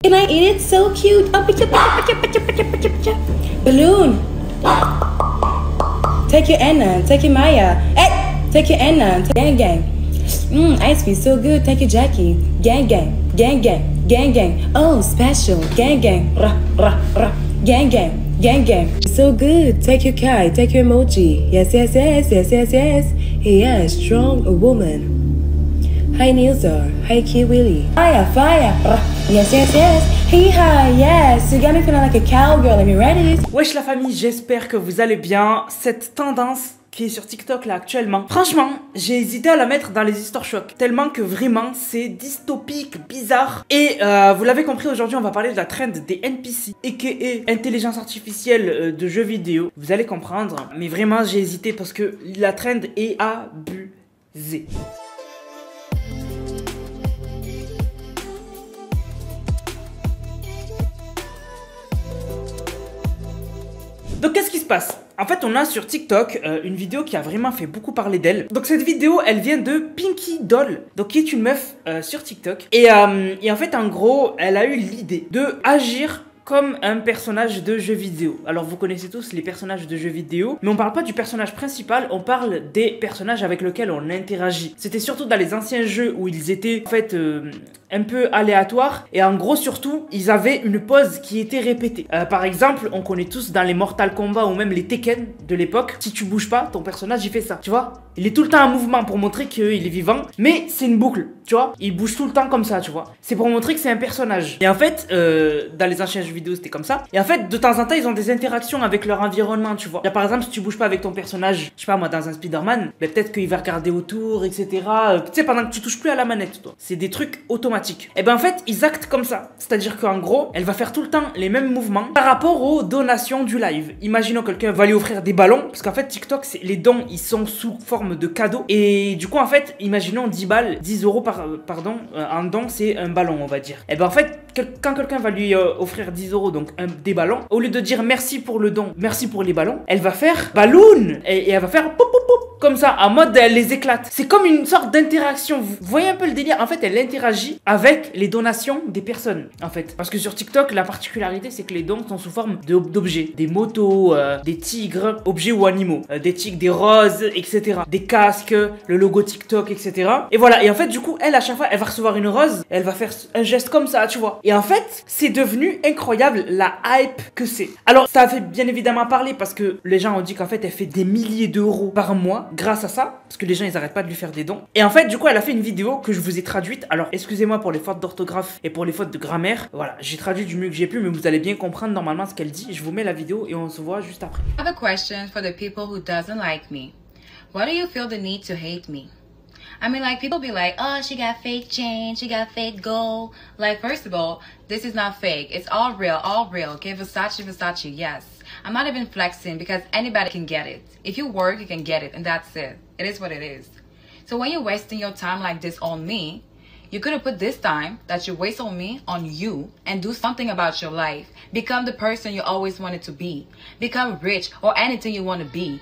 Can I eat it? So cute. Oh, balloon. Take your Anna. Take your Maya. Hey, take your Anna. Gang gang. Ice cream so good. Take your Jackie. Gang gang. Gang gang. Gang gang. Oh, special. Gang gang. Rah rah rah. Gang gang. Gang gang. So good. Take your Kai. Take your emoji. Yes, yes, yes, yes, yes, yes. Yeah, strong woman. Hi Nilzar. Hi Kiwili. Fire, fire. Yes, yes, yes. Hey, hi, yes. You got me feeling like a cowgirl. Let me ready. Wesh la famille, j'espère que vous allez bien. Cette tendance qui est sur TikTok là actuellement, franchement, j'ai hésité à la mettre dans les histoires chocs. Tellement que vraiment, c'est dystopique, bizarre. Et vous l'avez compris, aujourd'hui, on va parler de la trend des NPC, a.k.a. intelligence artificielle de jeux vidéo. Vous allez comprendre. Mais vraiment, j'ai hésité parce que la trend est abusée. Donc qu'est-ce qui se passe? En fait, on a sur TikTok une vidéo qui a vraiment fait beaucoup parler d'elle. Donc cette vidéo, elle vient de Pinky Doll, donc qui est une meuf sur TikTok. Et en fait, en gros, elle a eu l'idée de agir comme un personnage de jeu vidéo. Alors vous connaissez tous les personnages de jeux vidéo, mais on parle pas du personnage principal, on parle des personnages avec lesquels on interagit. C'était surtout dans les anciens jeux où ils étaient en fait un peu aléatoires, et en gros surtout ils avaient une pose qui était répétée. Par exemple, on connaît tous dans les Mortal Kombat ou même les Tekken de l'époque, si tu bouges pas, ton personnage il fait ça, tu vois. Il est tout le temps en mouvement pour montrer qu'il est vivant, mais c'est une boucle, tu vois. Il bouge tout le temps comme ça, tu vois. C'est pour montrer que c'est un personnage. Et en fait, dans les anciens jeux vidéo c'était comme ça. Et en fait, de temps en temps, ils ont des interactions avec leur environnement, tu vois. Là, par exemple, si tu bouges pas avec ton personnage, je sais pas moi, dans un Spider-Man, ben, peut-être qu'il va regarder autour, etc. Tu sais, pendant que tu touches plus à la manette, toi. C'est des trucs automatiques. Et ben en fait, ils actent comme ça. C'est-à-dire qu'en gros, elle va faire tout le temps les mêmes mouvements par rapport aux donations du live. Imaginons quelqu'un va lui offrir des ballons, parce qu'en fait, TikTok, les dons, ils sont sous forme de cadeaux. Et du coup, en fait, imaginons 10 balles, 10 euros un don, c'est un ballon, on va dire. Et ben en fait, quand quelqu'un va lui offrir 10 euros, donc des ballons, au lieu de dire merci pour le don, merci pour les ballons, elle va faire balloon et elle va faire pop pop pop comme ça, en mode elle les éclate. C'est comme une sorte d'interaction. Vous voyez un peu le délire? En fait, elle interagit avec les donations des personnes, en fait. Parce que sur TikTok, la particularité, c'est que les dons sont sous forme d'objets. Des motos, des tigres, objets ou animaux. Des tigres, des roses, etc. Des casques, le logo TikTok, etc. Et voilà. Et en fait, du coup, elle, à chaque fois, elle va recevoir une rose, elle va faire un geste comme ça, tu vois. Et en fait, c'est devenu incroyable la hype que c'est. Alors, ça a fait bien évidemment parler parce que les gens ont dit qu'en fait, elle fait des milliers d'euros par mois grâce à ça. Parce que les gens, ils arrêtent pas de lui faire des dons. Et en fait, du coup, elle a fait une vidéo que je vous ai traduite. Alors, excusez-moi pour les fautes d'orthographe et pour les fautes de grammaire. Voilà, j'ai traduit du mieux que j'ai pu, mais vous allez bien comprendre normalement ce qu'elle dit. Je vous mets la vidéo et on se voit juste après. I have a question for the people who doesn't like me. Why do you feel the need to hate me? I mean, like, people be like, oh, she got fake change, she got fake gold. Like, first of all, this is not fake. It's all real, okay? Versace, Versace, yes. I'm not even flexing because anybody can get it. If you work, you can get it, and that's it. It is what it is. So when you're wasting your time like this on me, you could have put this time that you waste on me on you and do something about your life. Become the person you always wanted to be. Become rich or anything you want to be.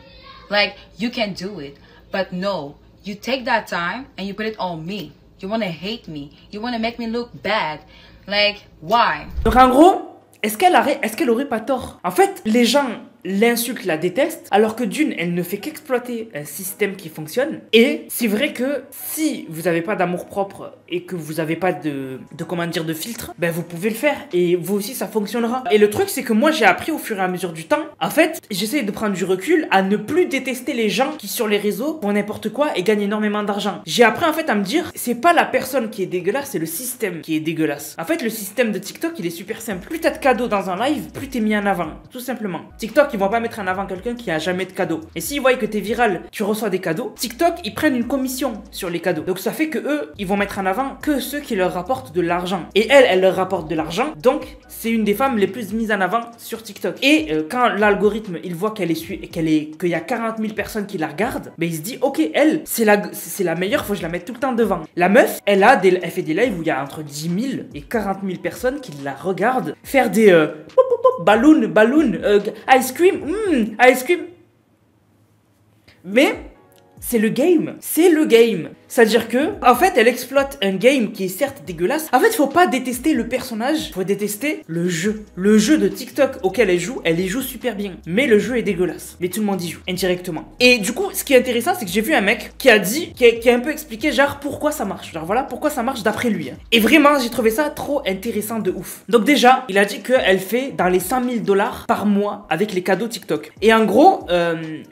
Like, you can do it, but no. You take that time and you put it on me. You want to hate me. You want to make me look bad. Like, why? Donc en gros, est-ce qu'elle aurait pas tort? En fait, les gens l'insulte, la déteste, alors que d'une, elle ne fait qu'exploiter un système qui fonctionne. Et c'est vrai que si vous n'avez pas d'amour propre et que vous n'avez pas de comment dire, de filtre, ben vous pouvez le faire et vous aussi ça fonctionnera. Et le truc c'est que moi j'ai appris au fur et à mesure du temps, en fait j'essaie de prendre du recul à ne plus détester les gens qui sur les réseaux font n'importe quoi et gagnent énormément d'argent. J'ai appris en fait à me dire, c'est pas la personne qui est dégueulasse, c'est le système qui est dégueulasse. En fait le système de TikTok il est super simple. Plus t'as de cadeaux dans un live, plus t'es mis en avant, tout simplement. TikTok ils vont pas mettre en avant quelqu'un qui a jamais de cadeaux. Et s'ils voient que t'es viral, tu reçois des cadeaux, TikTok, ils prennent une commission sur les cadeaux. Donc ça fait que eux, ils vont mettre en avant que ceux qui leur rapportent de l'argent. Et elle leur rapporte de l'argent, donc c'est une des femmes les plus mises en avant sur TikTok. Et quand l'algorithme, il voit qu'il y a 40 000 personnes qui la regardent, ben il se dit, ok, elle, c'est la meilleure, faut que je la mette tout le temps devant. La meuf, elle fait des lives où il y a entre 10 000 et 40 000 personnes qui la regardent faire des balloon, ice cream, ice cream. Mais c'est le game. C'est-à-dire que, en fait, elle exploite un game qui est certes dégueulasse. En fait, faut pas détester le personnage, faut détester le jeu. Le jeu de TikTok auquel elle y joue super bien. Mais le jeu est dégueulasse. Mais tout le monde y joue, indirectement. Et du coup, ce qui est intéressant, c'est que j'ai vu un mec qui a dit, qui a un peu expliqué, genre, pourquoi ça marche. Genre, voilà, pourquoi ça marche d'après lui. Hein. Et vraiment, j'ai trouvé ça trop intéressant de ouf. Donc déjà, il a dit qu'elle fait dans les 100 000 $ par mois avec les cadeaux TikTok. Et en gros,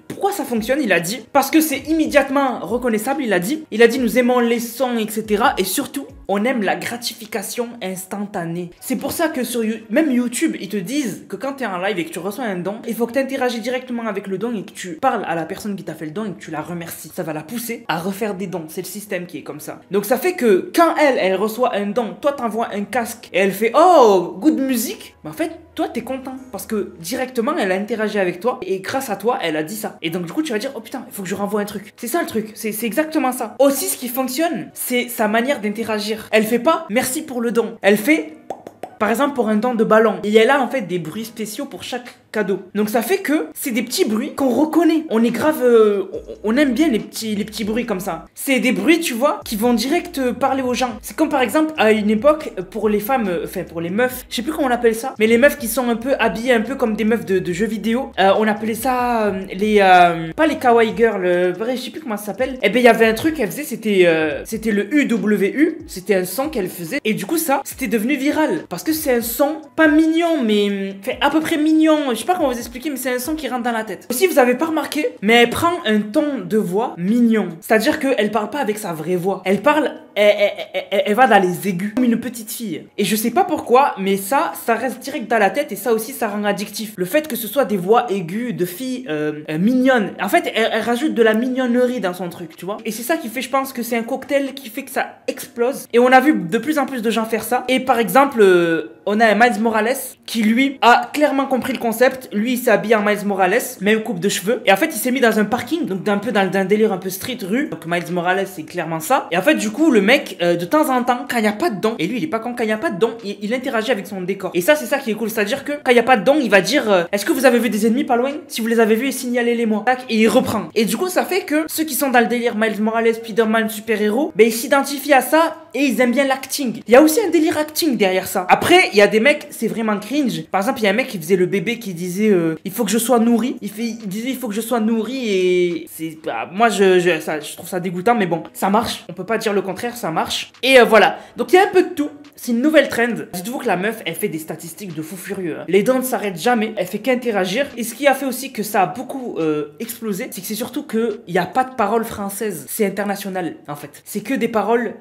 pourquoi ça fonctionne? Il a dit, parce que c'est immédiatement reconnaissable, il a dit, nous aimons les sons, etc. Et surtout, on aime la gratification instantanée. C'est pour ça que sur même YouTube, ils te disent que quand tu es en live et que tu reçois un don, il faut que tu interagisses directement avec le don et que tu parles à la personne qui t'a fait le don et que tu la remercies. Ça va la pousser à refaire des dons. C'est le système qui est comme ça. Donc ça fait que quand elle reçoit un don, toi t'envoies un casque et elle fait oh, good musique, mais en fait, toi t'es content parce que directement elle a interagi avec toi et grâce à toi elle a dit ça. Et donc du coup tu vas dire oh putain, il faut que je renvoie un truc. C'est ça le truc, c'est exactement ça. Aussi ce qui fonctionne, c'est sa manière d'interagir. Elle fait pas merci pour le don. Elle fait par exemple pour un don de ballon. Et elle a en fait des bruits spéciaux pour chaque cadeau. Donc ça fait que c'est des petits bruits qu'on reconnaît. On est grave, on aime bien les petits bruits comme ça. C'est des bruits, tu vois, qui vont direct parler aux gens. C'est comme par exemple à une époque pour les femmes, enfin pour les meufs, je sais plus comment on appelle ça, mais les meufs qui sont un peu habillées un peu comme des meufs de jeux vidéo. On appelait ça pas les kawaii girls, bref, je sais plus comment ça s'appelle. Et ben il y avait un truc qu'elle faisait, c'était le UWU, c'était un son qu'elle faisait. Et du coup ça, c'était devenu viral parce que c'est un son pas mignon, mais à peu près mignon. Je sais pas comment vous expliquer, mais c'est un son qui rentre dans la tête. Aussi, vous avez pas remarqué, mais elle prend un ton de voix mignon. C'est-à-dire qu'elle parle pas avec sa vraie voix. Elle parle, elle va dans les aigus, comme une petite fille. Et je sais pas pourquoi, mais ça reste direct dans la tête et ça aussi, ça rend addictif. Le fait que ce soit des voix aiguës de filles mignonnes. En fait, elle rajoute de la mignonnerie dans son truc, tu vois. Et c'est ça qui fait, je pense, que c'est un cocktail qui fait que ça explose. Et on a vu de plus en plus de gens faire ça. Et par exemple, on a un Miles Morales qui, lui, a clairement compris le concept. Lui, il s'est habillé en Miles Morales, même coupe de cheveux. Et en fait, il s'est mis dans un parking, donc un peu dans un délire un peu street rue. Donc Miles Morales, c'est clairement ça. Et en fait, du coup, le mec, de temps en temps, quand il n'y a pas de don, et lui, il est pas con, quand il n'y a pas de don, il interagit avec son décor. Et ça, c'est ça qui est cool. C'est-à-dire que quand il n'y a pas de don, il va dire est-ce que vous avez vu des ennemis pas loin? Si vous les avez vus, signalez-les-moi. Et il reprend. Et du coup, ça fait que ceux qui sont dans le délire Miles Morales, Spider-Man, super-héros, ben ils s'identifient à ça et ils aiment bien l'acting. Il y a aussi un délire acting derrière ça. Après, il y a des mecs, c'est vraiment cringe. Par exemple, il y a un mec qui faisait le bébé qui disait il faut que je sois nourri. Il disait il faut que je sois nourri et c'est moi je trouve ça dégoûtant, mais bon, ça marche. On peut pas dire le contraire, ça marche. Et voilà. Donc il y a un peu de tout. C'est une nouvelle trend. Dites-vous que la meuf, elle fait des statistiques de fou furieux. Hein. Les dons ne s'arrêtent jamais. Elle fait qu'interagir. Et ce qui a fait aussi que ça a beaucoup explosé, c'est que c'est surtout que il y a pas de paroles françaises. C'est international en fait. C'est que des paroles.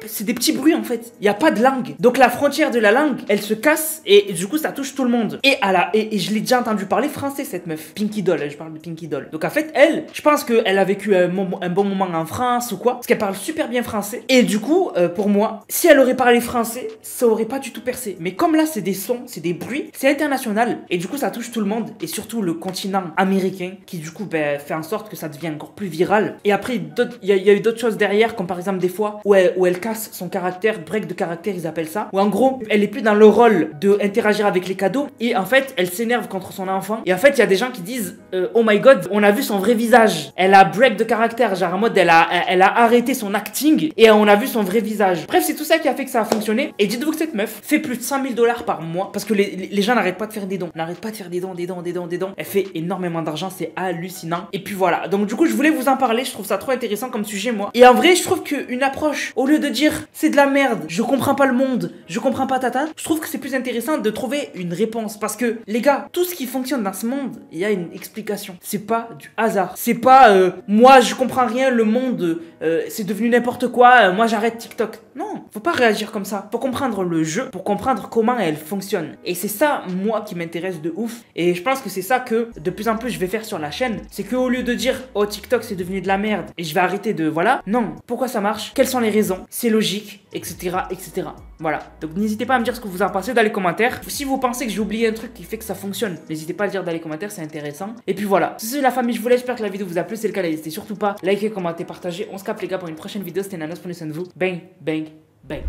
C'est des petits bruits en fait. Il y a pas de langue. Donc la frontière de la langue, elle se casse et du coup ça touche tout le monde. Et et je l'ai déjà entendu parler français cette meuf. Pinky Doll. Je parle de Pinky Doll. Donc en fait elle, je pense qu'elle a vécu un bon moment en France ou quoi, parce qu'elle parle super bien français. Et du coup pour moi, si elle aurait parlé français, ça aurait pas du tout percé. Mais comme là c'est des sons, c'est des bruits, c'est international et du coup ça touche tout le monde et surtout le continent américain qui du coup fait en sorte que ça devient encore plus viral. Et après il y a eu d'autres choses derrière, comme par exemple des fois où elle casse son caractère, break de caractère ils appellent ça, où en gros elle est plus dans le rôle de interagir avec les cadeaux et en fait elle s'énerve contre son enfant et en fait il y a des gens qui disent oh my god, on a vu son vrai visage, elle a break de caractère, genre en mode elle a arrêté son acting et on a vu son vrai visage. Bref, c'est tout ça qui a fait que ça a fonctionné. Et dites-vous que cette meuf fait plus de 100 000 $ par mois parce que les gens n'arrêtent pas de faire des dons. N'arrêtent pas de faire des dons. Elle fait énormément d'argent, c'est hallucinant. Et puis voilà. Donc du coup, je voulais vous en parler. Je trouve ça trop intéressant comme sujet, moi. Et en vrai, je trouve qu'une approche, au lieu de dire c'est de la merde, je comprends pas le monde, je comprends pas tata, je trouve que c'est plus intéressant de trouver une réponse. Parce que les gars, tout ce qui fonctionne dans ce monde, il y a une explication. C'est pas du hasard. C'est pas moi je comprends rien, le monde c'est devenu n'importe quoi, moi j'arrête TikTok. Non, faut pas réagir comme ça. Faut comprendre le jeu, pour comprendre comment elle fonctionne. Et c'est ça, moi, qui m'intéresse de ouf. Et je pense que c'est ça que, de plus en plus, je vais faire sur la chaîne. C'est qu'au lieu de dire, oh, TikTok, c'est devenu de la merde, et je vais arrêter de, voilà. Non, pourquoi ça marche? Quelles sont les raisons? C'est logique, etc., etc. Voilà. Donc, n'hésitez pas à me dire ce que vous en pensez dans les commentaires. Si vous pensez que j'ai oublié un truc qui fait que ça fonctionne, n'hésitez pas à le dire dans les commentaires, c'est intéressant. Et puis voilà. C'est la famille, je vous laisse. J'espère que la vidéo vous a plu. C'est le cas, n'hésitez surtout pas. Likez, commentez, partagez. On se capte, les gars, pour une prochaine vidéo. C'était Nanos, prenez soin de vous. Bang, bang, bang.